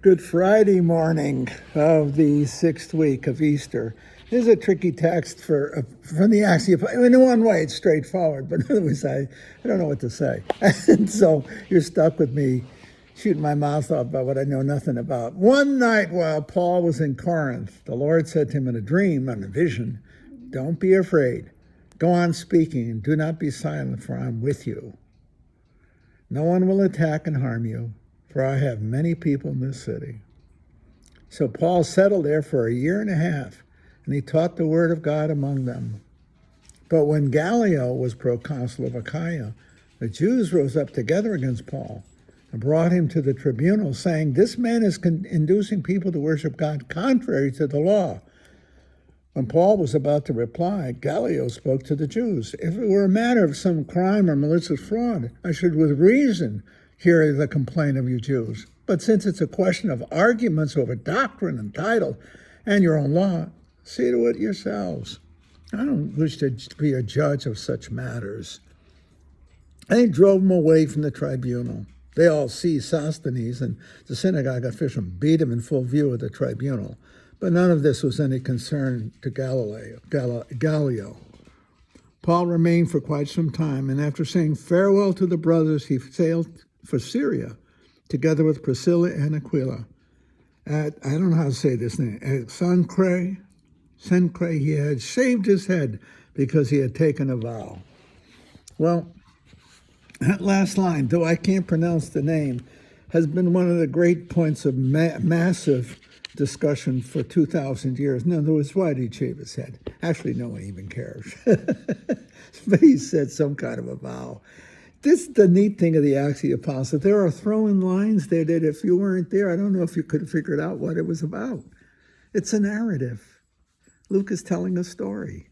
Good Friday morning of the sixth week of Easter. Here's a tricky text from the Axiom. In one way, it's straightforward, but in other ways, I don't know what to say. And so you're stuck with me shooting my mouth off about what I know nothing about. One night while Paul was in Corinth, the Lord said to him in a dream, in a vision, "Don't be afraid. Go on speaking, and do not be silent, for I'm with you. No one will attack and harm you, for I have many people in this city." So Paul settled there for a year and a half, and he taught the word of God among them. But when Gallio was proconsul of Achaia, the Jews rose up together against Paul and brought him to the tribunal, saying, "This man is inducing people to worship God contrary to the law." When Paul was about to reply, Gallio spoke to the Jews. "If it were a matter of some crime or malicious fraud, I should with reason hear the complaint of you Jews. But since it's a question of arguments over doctrine and title and your own law, see to it yourselves. I don't wish to be a judge of such matters." And he drove them away from the tribunal. They all seized Sosthenes, and the synagogue official beat him in full view of the tribunal. But none of this was any concern to Gallio. Paul remained for quite some time, and after saying farewell to the brothers, he sailed for Syria, together with Priscilla and Aquila. I don't know how to say this name, at Cenchreae, he had shaved his head because he had taken a vow. Well, that last line, though I can't pronounce the name, has been one of the great points of massive discussion for 2,000 years. In other words, why did he shave his head? Actually, no one even cares. But he said some kind of a vow. This is the neat thing of the Acts of the Apostles. There are throwing lines there that if you weren't there, I don't know if you could have figured out what it was about. It's a narrative. Luke is telling a story.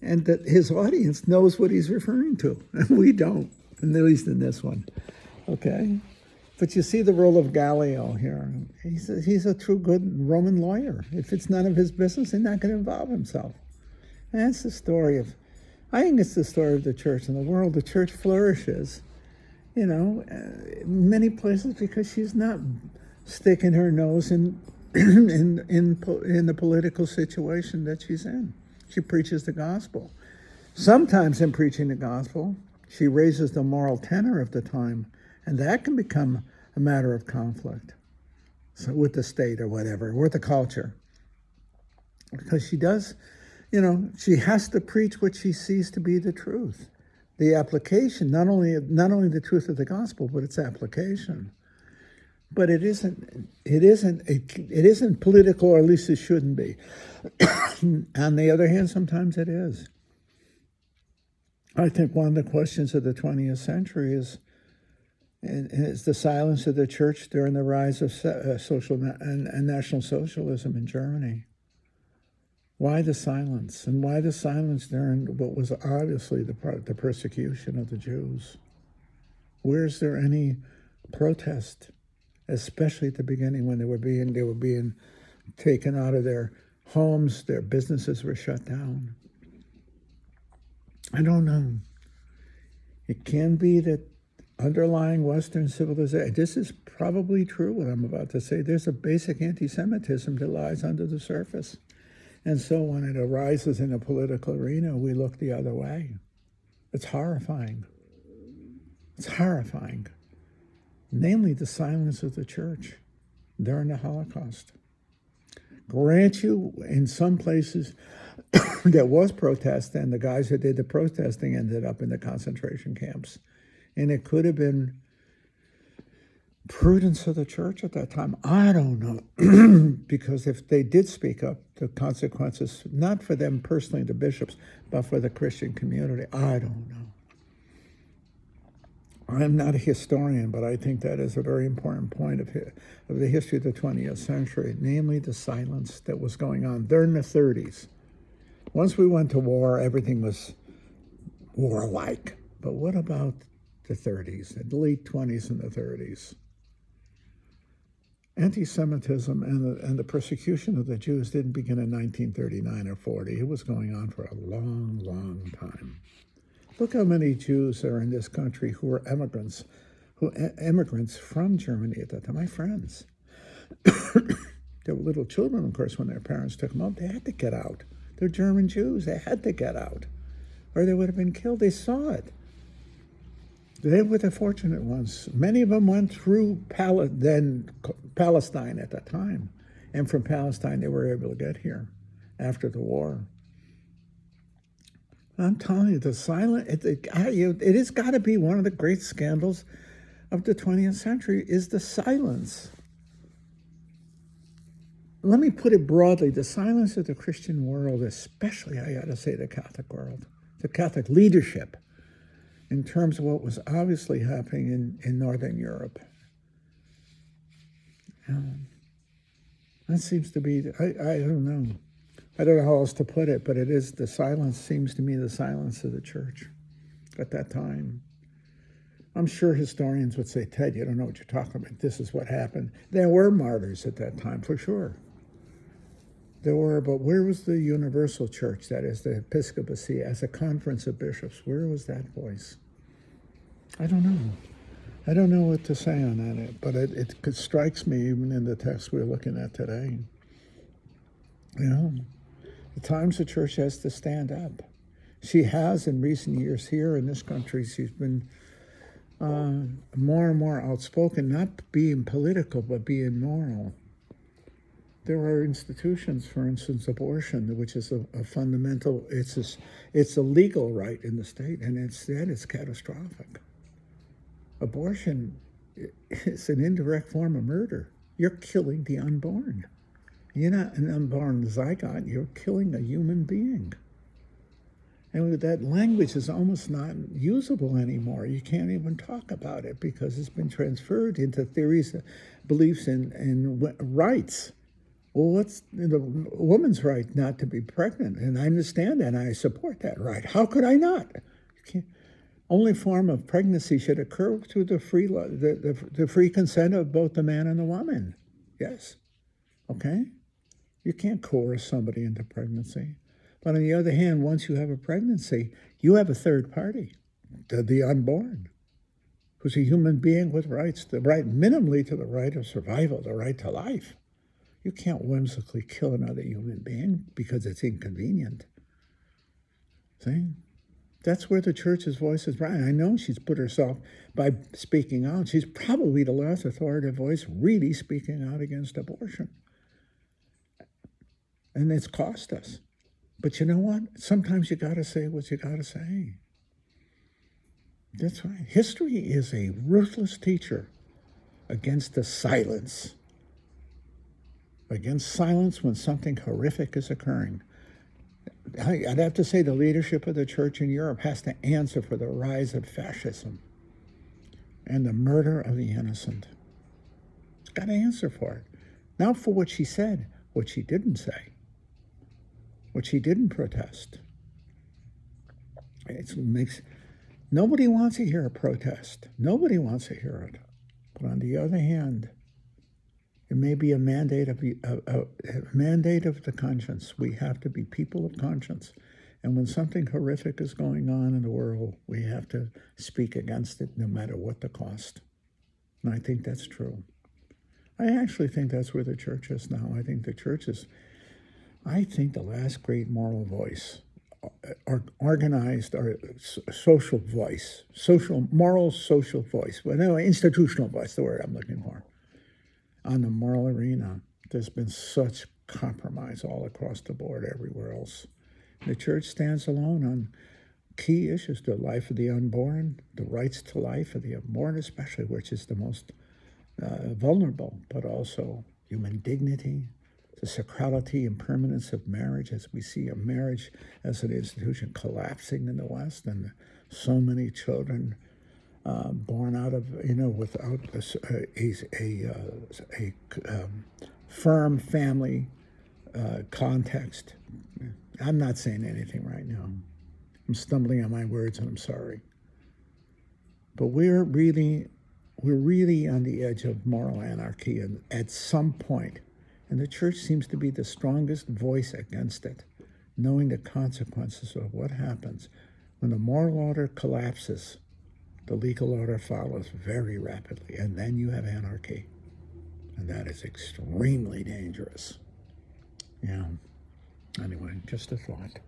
And that his audience knows what he's referring to. And we don't, at least in this one. Okay? But you see the role of Gallio here. He's a true good Roman lawyer. If it's none of his business, he's not going to involve himself. And that's the story of, I think it's the story of the church in the world. The church flourishes, in many places because she's not sticking her nose in the political situation that she's in. She preaches the gospel. Sometimes in preaching the gospel, she raises the moral tenor of the time, and that can become a matter of conflict with the state or whatever, with the culture. Because she does, she has to preach what she sees to be the truth. The application, not only the truth of the gospel, but its application. But it isn't political, or at least it shouldn't be. On the other hand, sometimes it is. I think one of the questions of the 20th century is the silence of the church during the rise of social and National Socialism in Germany. Why the silence? And why the silence during what was obviously the persecution of the Jews? Where's there any protest, especially at the beginning when they were being taken out of their homes, their businesses were shut down? I don't know. It can be that underlying Western civilization, this is probably true what I'm about to say, there's a basic anti-Semitism that lies under the surface. And so when it arises in a political arena, we look the other way. It's horrifying. It's horrifying. Namely, the silence of the church during the Holocaust. Grant you, in some places, there was protest, and the guys who did the protesting ended up in the concentration camps. And it could have been prudence of the church at that time. I don't know. Because if they did speak up, the consequences, not for them personally, the bishops, but for the Christian community, I don't know. I'm not a historian, but I think that is a very important point of the history of the 20th century, namely the silence that was going on during the 30s. Once we went to war, everything was warlike. But what about the 30s, the late 20s and the 30s? Anti-Semitism and the persecution of the Jews didn't begin in 1939 or 40. It was going on for a long, long time. Look how many Jews are in this country who were immigrants from Germany at that time, my friends. There were little children, of course, when their parents took them out. They had to get out. They're German Jews. They had to get out, or they would have been killed. They saw it. They were the fortunate ones. Many of them went through Palestine at that time. And from Palestine, they were able to get here after the war. I'm telling you, the silent, it has got to be one of the great scandals of the 20th century is the silence. Let me put it broadly, the silence of the Christian world, especially, I got to say, the Catholic world, the Catholic leadership, in terms of what was obviously happening in Northern Europe. That seems to be, I don't know. I don't know how else to put it, but it is the silence, seems to me, the silence of the church at that time. I'm sure historians would say, Ted, you don't know what you're talking about. This is what happened. There were martyrs at that time, for sure. There were, but where was the universal church, that is the episcopacy, as a conference of bishops? Where was that voice? I don't know. I don't know what to say on that, but it strikes me even in the text we're looking at today. You know, the times the church has to stand up. She has in recent years here in this country, she's been more and more outspoken, not being political, but being moral. There are institutions, for instance, abortion, which is a fundamental, it's a legal right in the state, and instead it's catastrophic. Abortion is an indirect form of murder. You're killing the unborn. You're not an unborn zygote, you're killing a human being. And that language is almost not usable anymore. You can't even talk about it because it's been transferred into theories, beliefs in rights. Well, what's the woman's right not to be pregnant? And I understand that, and I support that right. How could I not? Only form of pregnancy should occur through the free consent of both the man and the woman. Yes. Okay? You can't coerce somebody into pregnancy. But on the other hand, once you have a pregnancy, you have a third party, the unborn, who's a human being with rights, the right minimally to the right of survival, the right to life. You can't whimsically kill another human being because it's inconvenient. See? That's where the church's voice is right. I know she's put herself, by speaking out, she's probably the last authoritative voice really speaking out against abortion. And it's cost us. But you know what? Sometimes you got to say what you got to say. That's right. History is a ruthless teacher against the silence. Against silence when something horrific is occurring. I'd have to say the leadership of the church in Europe has to answer for the rise of fascism and the murder of the innocent. It's got to answer for it. Not for what she said, what she didn't say, what she didn't protest. Nobody wants to hear a protest. Nobody wants to hear it. But on the other hand, it may be a mandate of the conscience. We have to be people of conscience. And when something horrific is going on in the world, we have to speak against it no matter what the cost. And I think that's true. I actually think that's where the church is now. I think the last great moral voice, organized or social voice, moral social voice, well, no, institutional voice, the word I'm looking for. On the moral arena, there's been such compromise all across the board everywhere else. The church stands alone on key issues, the life of the unborn, the rights to life of the unborn especially, which is the most vulnerable, but also human dignity, the sacrality and permanence of marriage, as we see a marriage as an institution collapsing in the West, and so many children born out of, without a firm family context. I'm not saying anything right now. I'm stumbling on my words, and I'm sorry. But we're really on the edge of moral anarchy, and at some point, and the church seems to be the strongest voice against it, knowing the consequences of what happens when the moral order collapses. The legal order follows very rapidly, and then you have anarchy. And that is extremely dangerous. Yeah. Anyway, just a thought.